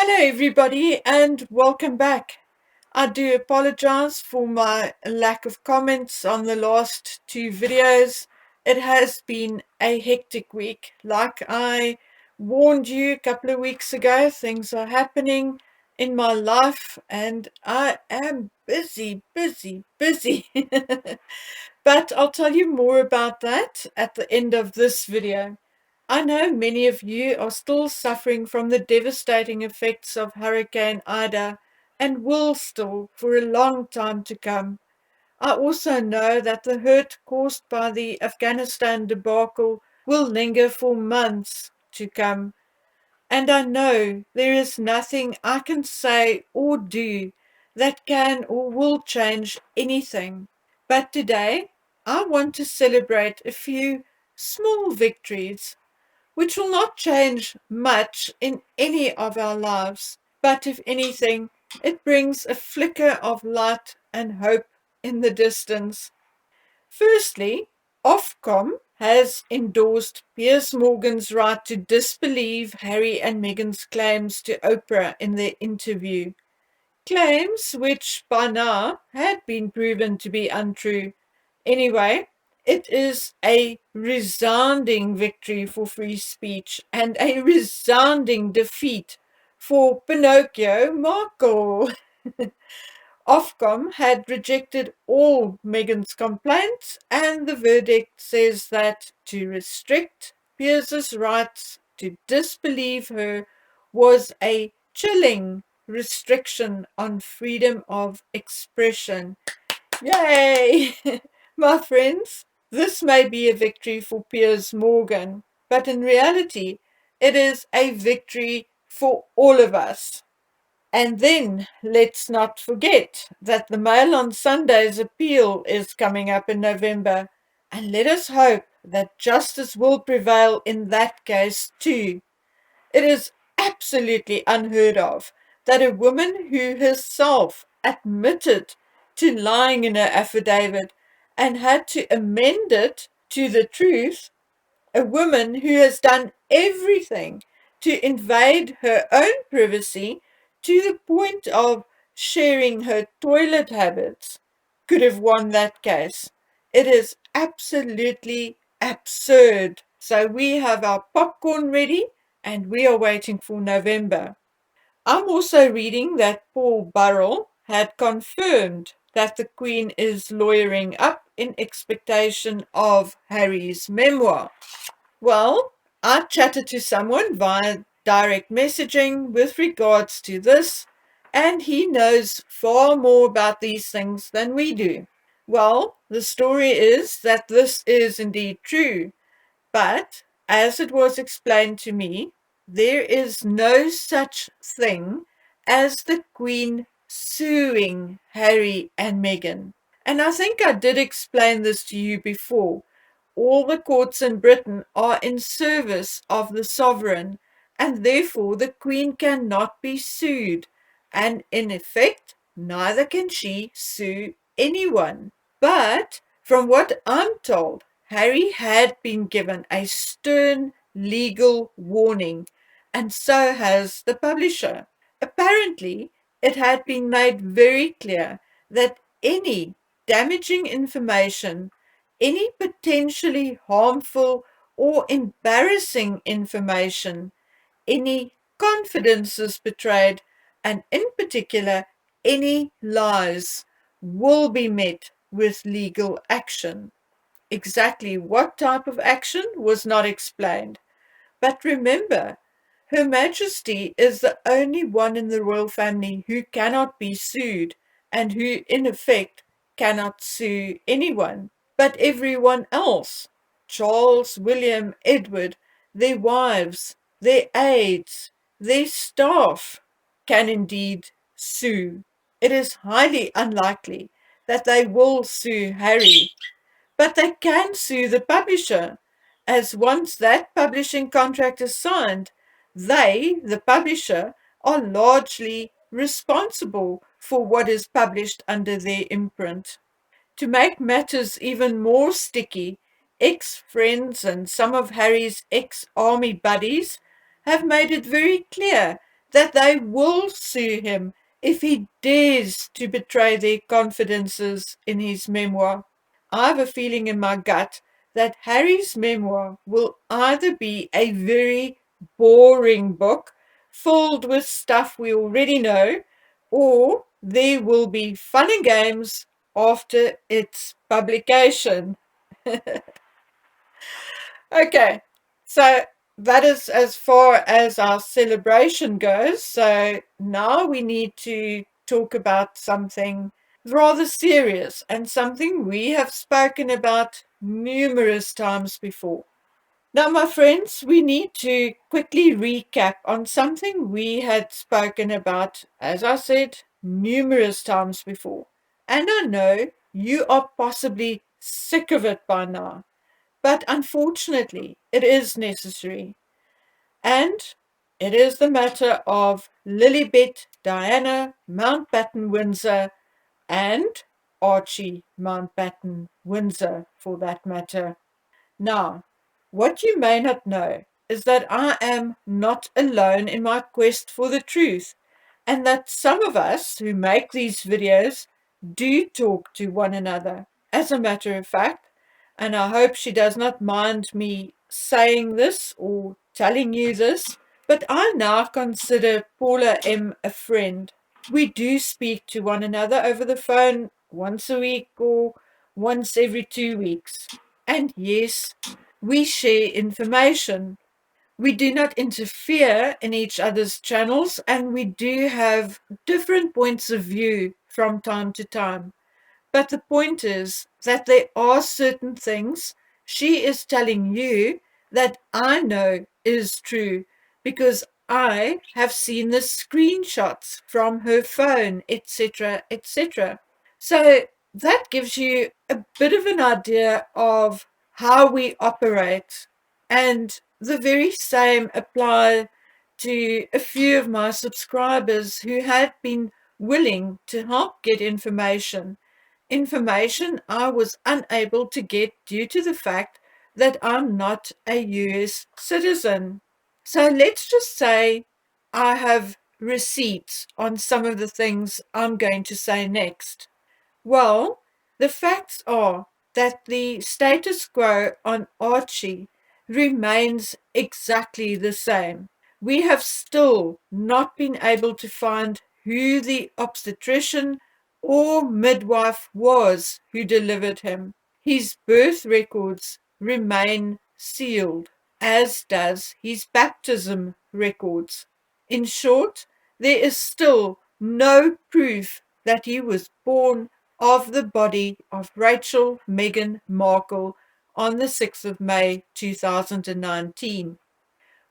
Hello, everybody, and welcome back. I do apologize for my lack of comments on the last two videos. It has been a hectic week. Like I warned you a couple of weeks ago, things are happening in my life, and I am busy, busy, busy. But I'll tell you more about that at the end of this video. I know many of you are still suffering from the devastating effects of Hurricane Ida and will still for a long time to come. I also know that the hurt caused by the Afghanistan debacle will linger for months to come. And I know there is nothing I can say or do that can or will change anything. But today, I want to celebrate a few small victories which will not change much in any of our lives, but if anything, it brings a flicker of light and hope in the distance. Firstly, Ofcom has endorsed Piers Morgan's right to disbelieve Harry and Meghan's claims to Oprah in their interview. Claims which by now had been proven to be untrue. Anyway, it is a resounding victory for free speech and a resounding defeat for Pinocchio Markle. Ofcom had rejected all Meghan's complaints, and the verdict says that to restrict Piers's rights to disbelieve her was a chilling restriction on freedom of expression. Yay! My friends, this may be a victory for Piers Morgan, but in reality, it is a victory for all of us. And then let's not forget that the Mail on Sunday's appeal is coming up in November, and let us hope that justice will prevail in that case too. It is absolutely unheard of that a woman who herself admitted to lying in her affidavit and had to amend it to the truth, a woman who has done everything to invade her own privacy to the point of sharing her toilet habits, could have won that case. It is absolutely absurd. So we have our popcorn ready and we are waiting for November. I'm also reading that Paul Burrell had confirmed that the Queen is lawyering up in expectation of Harry's memoir. Well, I chatted to someone via direct messaging with regards to this, and he knows far more about these things than we do. Well, the story is that this is indeed true, but as it was explained to me, there is no such thing as the Queen suing Harry and Meghan. And I think I did explain this to you before. All the courts in Britain are in service of the sovereign, and therefore the Queen cannot be sued, and in effect, neither can she sue anyone. But from what I'm told, Harry had been given a stern legal warning, and so has the publisher. Apparently, it had been made very clear that any damaging information, any potentially harmful or embarrassing information, any confidences betrayed, and in particular, any lies, will be met with legal action. Exactly what type of action was not explained. But remember, Her Majesty is the only one in the royal family who cannot be sued and who, in effect, cannot sue anyone. But everyone else, Charles, William, Edward, their wives, their aides, their staff, can indeed sue. It is highly unlikely that they will sue Harry, but they can sue the publisher, as once that publishing contract is signed, they, the publisher, are largely responsible for what is published under their imprint. To make matters even more sticky, ex-friends and some of Harry's ex-army buddies have made it very clear that they will sue him if he dares to betray their confidences in his memoir. I have a feeling in my gut that Harry's memoir will either be a very boring book filled with stuff we already know, or there will be fun and games after its publication. Okay, so that is as far as our celebration goes. So now we need to talk about something rather serious and something we have spoken about numerous times before. Now, my friends, we need to quickly recap on something we had spoken about, as I said, numerous times before. And I know you are possibly sick of it by now, but unfortunately, it is necessary. And it is the matter of Lilibet Diana Mountbatten Windsor and Archie Mountbatten Windsor, for that matter. Now, what you may not know is that I am not alone in my quest for the truth, and that some of us who make these videos do talk to one another, as a matter of fact, and I hope she does not mind me saying this or telling you this, but I now consider Paula M. a friend. We do speak to one another over the phone once a week or once every 2 weeks. And yes, we share information. We do not interfere in each other's channels, and we do have different points of view from time to time. But the point is that there are certain things she is telling you that I know is true because I have seen the screenshots from her phone, etc., etc. So that gives you a bit of an idea of how we operate. And the very same apply to a few of my subscribers who had been willing to help get information I was unable to get due to the fact that I'm not a US citizen. So let's just say I have receipts on some of the things I'm going to say next. Well, the facts are that the status quo on Archie remains exactly the same. We have still not been able to find who the obstetrician or midwife was who delivered him. His birth records remain sealed, as does his baptism records. In short, there is still no proof that he was born of the body of Rachel Meghan Markle on the 6th of May 2019.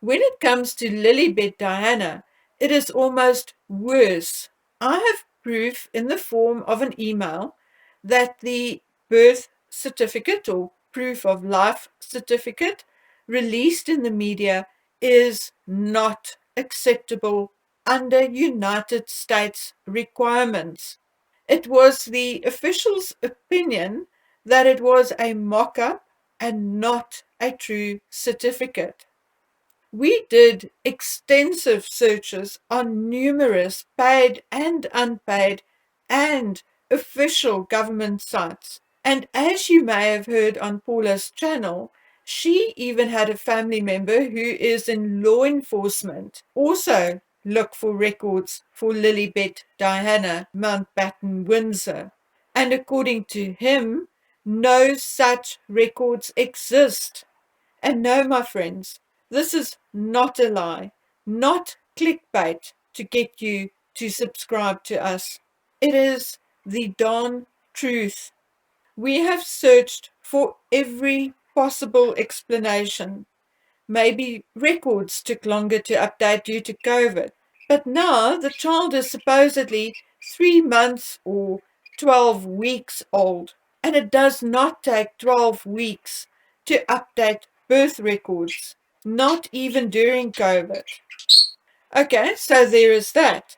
When it comes to Lilibet Diana, it is almost worse. I have proof in the form of an email that the birth certificate or proof of life certificate released in the media is not acceptable under United States requirements. It was the official's opinion that it was a mock-up and not a true certificate. We did extensive searches on numerous paid and unpaid and official government sites. And as you may have heard on Paula's channel, she even had a family member who is in law enforcement also look for records for Lilibet Diana Mountbatten Windsor. And according to him, no such records exist. And no, my friends, this is not a lie, not clickbait to get you to subscribe to us. It is the darn truth. We have searched for every possible explanation. Maybe records took longer to update due to COVID, but now the child is supposedly 3 months or 12 weeks old, and it does not take 12 weeks to update birth records, not even during COVID. Okay, so there is that.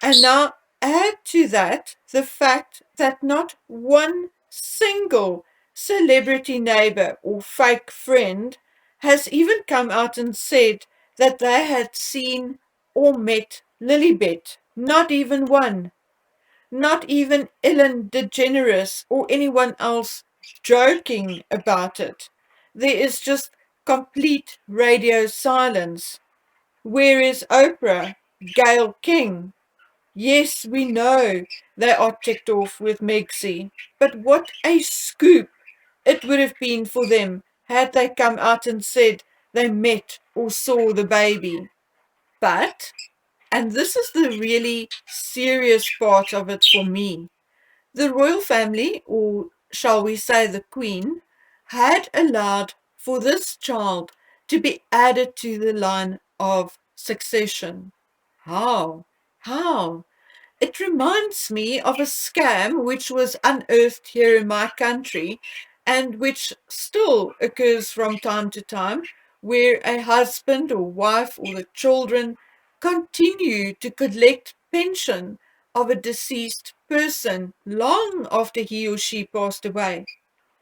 And now add to that the fact that not one single celebrity neighbor or fake friend has even come out and said that they had seen or met Lilibet. Not even one. Not even Ellen DeGeneres or anyone else joking about it. There is just complete radio silence. Where is Oprah? Gail King? Yes, we know they are ticked off with Megsy, but what a scoop it would have been for them had they come out and said they met or saw the baby. But, and this is the really serious part of it for me, the royal family, or shall we say the Queen, had allowed for this child to be added to the line of succession. How? How? It reminds me of a scam which was unearthed here in my country and which still occurs from time to time, where a husband or wife or the children continue to collect pension of a deceased person long after he or she passed away.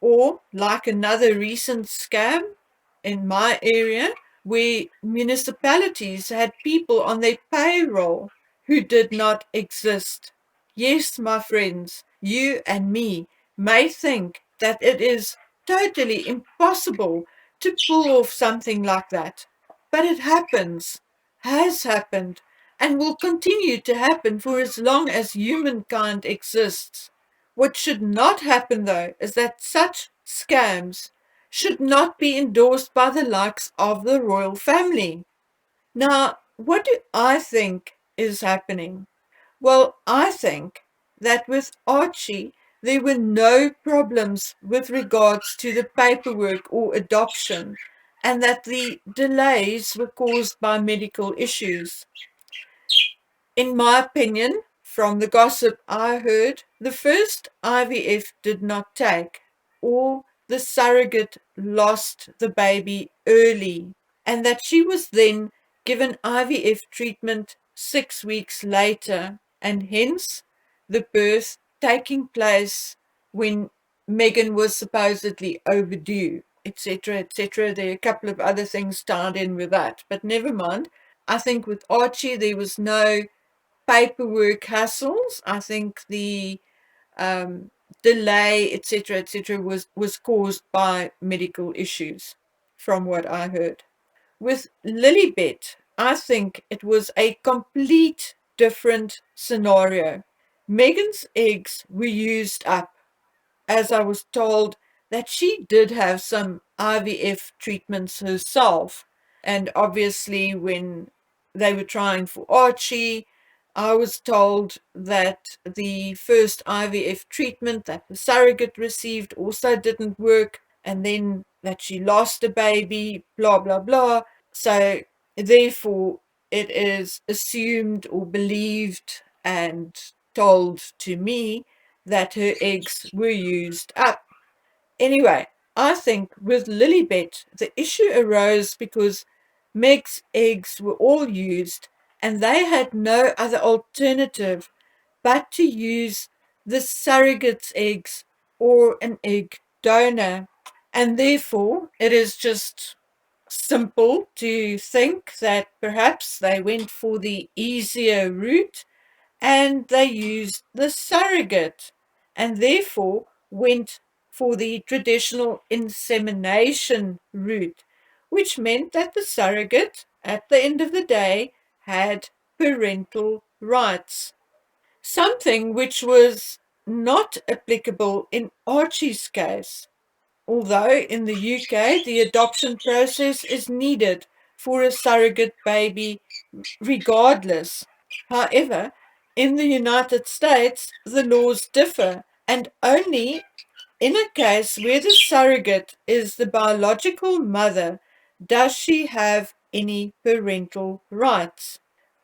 Or like another recent scam in my area, where municipalities had people on their payroll who did not exist. Yes, my friends, you and me may think that it is totally impossible to pull off something like that, but it happens, has happened, and will continue to happen for as long as humankind exists. What should not happen, though, is that such scams should not be endorsed by the likes of the royal family. Now, what do I think is happening? Well, I think that with Archie, there were no problems with regards to the paperwork or adoption, and that the delays were caused by medical issues. In my opinion, from the gossip I heard, the first IVF did not take, or the surrogate lost the baby early, and that she was then given IVF treatment 6 weeks later, and hence the birth taking place when Meghan was supposedly overdue, etc., etc. There are a couple of other things tied in with that, but never mind. I think with Archie there was no paperwork hassles. I think the um, delay, etc., was caused by medical issues, from what I heard. With Lilibet, I think it was a complete different scenario. Megan's eggs were used up, as I was told that she did have some IVF treatments herself. And obviously, when they were trying for Archie, I was told that the first IVF treatment that the surrogate received also didn't work, and then that she lost a baby, blah, blah, blah. So, therefore, it is assumed or believed and told to me that her eggs were used up. Anyway, I think with Lilibet, the issue arose because Meg's eggs were all used and they had no other alternative but to use the surrogate's eggs or an egg donor. And therefore, it is just simple to think that perhaps they went for the easier route and they used the surrogate and therefore went for the traditional insemination route, which meant that the surrogate, at the end of the day, had parental rights, something which was not applicable in Archie's case. Although in the UK the adoption process is needed for a surrogate baby regardless. However, in the United States, the laws differ, and only in a case where the surrogate is the biological mother does she have any parental rights.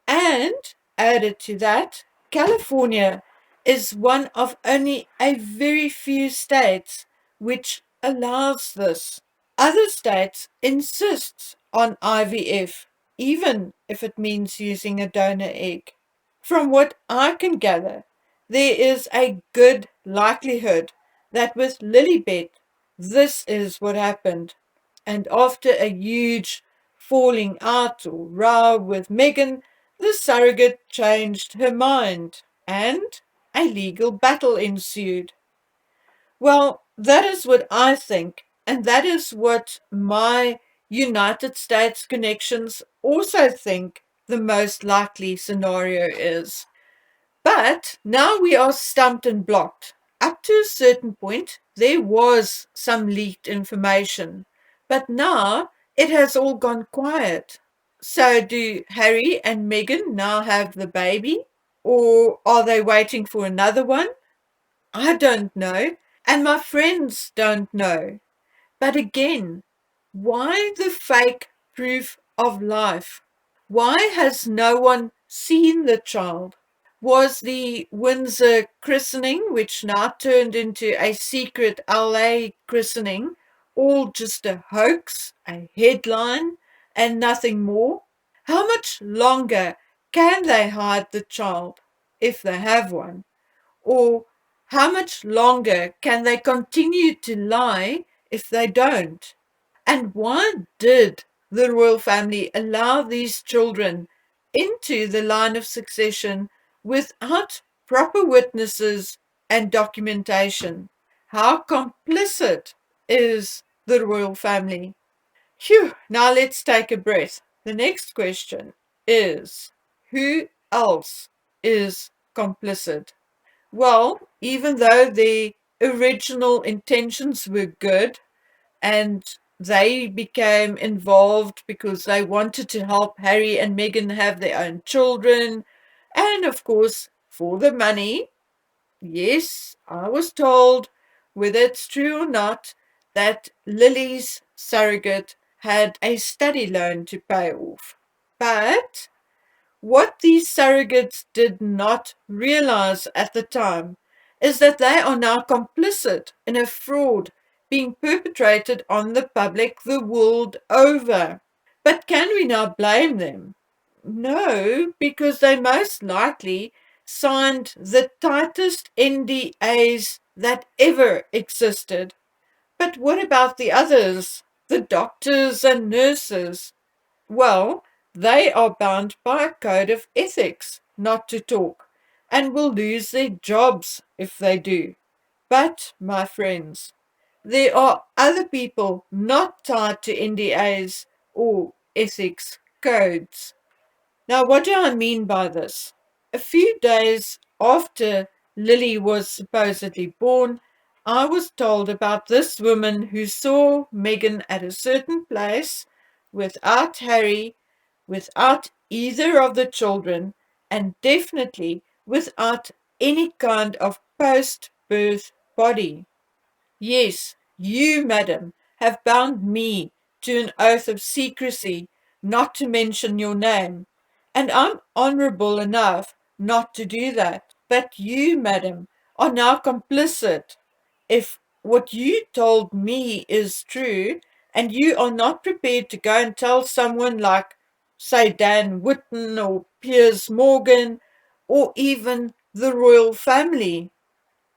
And added to that, California is one of only a very few states which allows this. Other states insist on IVF, even if it means using a donor egg. From what I can gather, there is a good likelihood that with Lilibet, this is what happened. And after a huge falling out or row with Meghan, the surrogate changed her mind and a legal battle ensued. Well, that is what I think, and that is what my United States connections also think the most likely scenario is. But now we are stumped and blocked. Up to a certain point, there was some leaked information, but now it has all gone quiet. So, do Harry and Meghan now have the baby? Or are they waiting for another one? I don't know, and my friends don't know. But again, why the fake proof of life? Why has no one seen the child? Was the Windsor christening, which now turned into a secret LA christening, all just a hoax, a headline, and nothing more? How much longer can they hide the child, if they have one? Or how much longer can they continue to lie if they don't? And why did the royal family allow these children into the line of succession without proper witnesses and documentation? How complicit is the royal family? Phew, now let's take a breath. The next question is, who else is complicit? Well, even though the original intentions were good and they became involved because they wanted to help Harry and Meghan have their own children, and of course, for the money, yes, I was told, whether it's true or not, that Lily's surrogate had a study loan to pay off. But what these surrogates did not realize at the time is that they are now complicit in a fraud being perpetrated on the public the world over. But can we now blame them? No, because they most likely signed the tightest NDAs that ever existed. But what about the others, the doctors and nurses? Well, they are bound by a code of ethics not to talk and will lose their jobs if they do. But, my friends, there are other people not tied to NDAs or ethics codes. Now, what do I mean by this? A few days after Lily was supposedly born, I was told about this woman who saw Meghan at a certain place without Harry, without either of the children, and definitely without any kind of post birth body. Yes, you, madam, have bound me to an oath of secrecy not to mention your name, and I'm honourable enough not to do that. But you, madam, are now complicit. If what you told me is true, and you are not prepared to go and tell someone like, say, Dan Whitten or Piers Morgan, or even the royal family,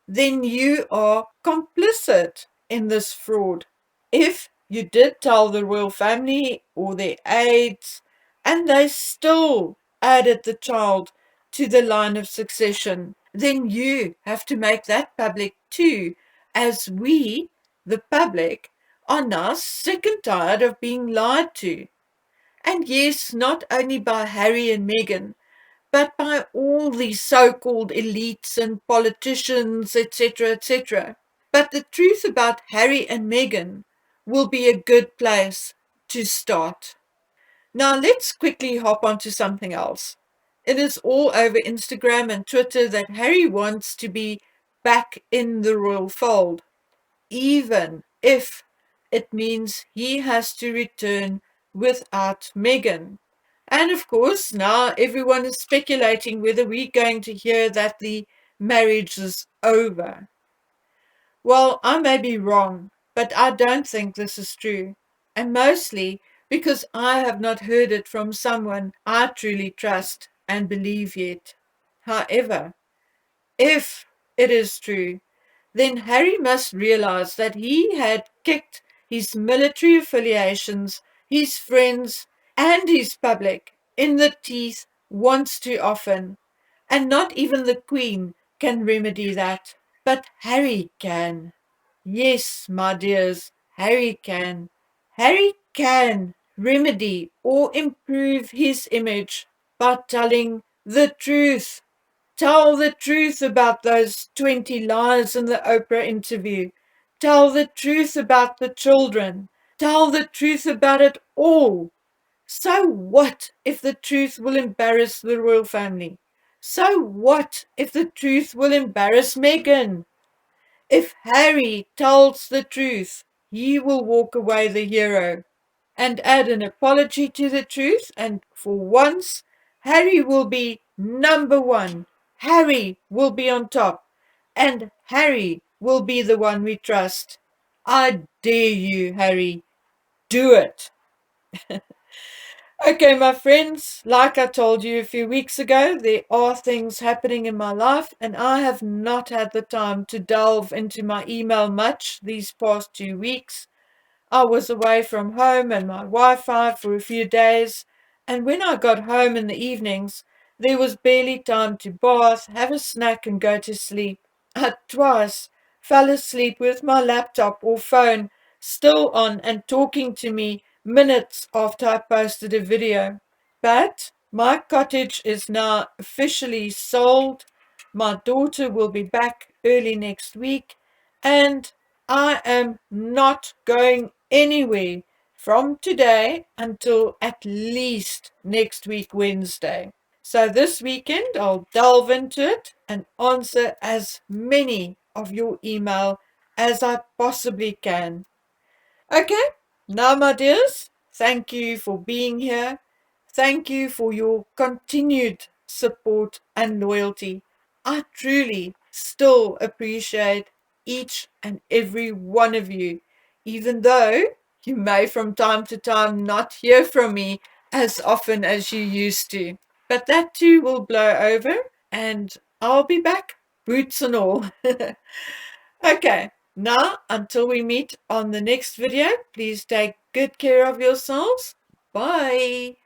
then you are complicit in this fraud. If you did tell the royal family or their aides, and they still added the child to the line of succession, then you have to make that public too, as we, the public, are now sick and tired of being lied to. And yes, not only by Harry and Meghan, but by all these so-called elites and politicians, etc., etc. But the truth about Harry and Meghan will be a good place to start. Now let's quickly hop onto something else. It is all over Instagram and Twitter that Harry wants to be back in the royal fold, even if it means he has to return without Meghan. And of course, now everyone is speculating whether we're going to hear that the marriage is over. Well, I may be wrong, but I don't think this is true. And mostly because I have not heard it from someone I truly trust and believe yet. However, if it is true, then Harry must realize that he had kicked his military affiliations, his friends, and his public in the teeth wants to often, and not even the Queen can remedy that. But Harry can. Yes, my dears, Harry can. Harry can remedy or improve his image by telling the truth. Tell the truth about those 20 lies in the Oprah interview. Tell the truth about the children. Tell the truth about it all. So what if the truth will embarrass the royal family? So what if the truth will embarrass Meghan? If Harry tells the truth, he will walk away the hero and add an apology to the truth, and for once, Harry will be number one. Harry will be on top, and Harry will be the one we trust. I dare you, Harry. Do it. Okay, my friends, like I told you a few weeks ago, there are things happening in my life, and I have not had the time to delve into my email much these past 2 weeks. I was away from home and my Wi-Fi for a few days, and when I got home in the evenings, there was barely time to bath, have a snack, and go to sleep. I twice fell asleep with my laptop or phone still on and talking to me minutes after I posted a video. But my cottage is now officially sold. My daughter will be back early next week, and I am not going anywhere from today until at least next week, Wednesday. So this weekend, I'll delve into it and answer as many of your email as I possibly can. Okay, now, my dears, thank you for being here. Thank you for your continued support and loyalty. I truly still appreciate each and every one of you, even though you may from time to time not hear from me as often as you used to. But that too will blow over, and I'll be back, boots and all. Okay, now until we meet on the next video, please take good care of yourselves. Bye.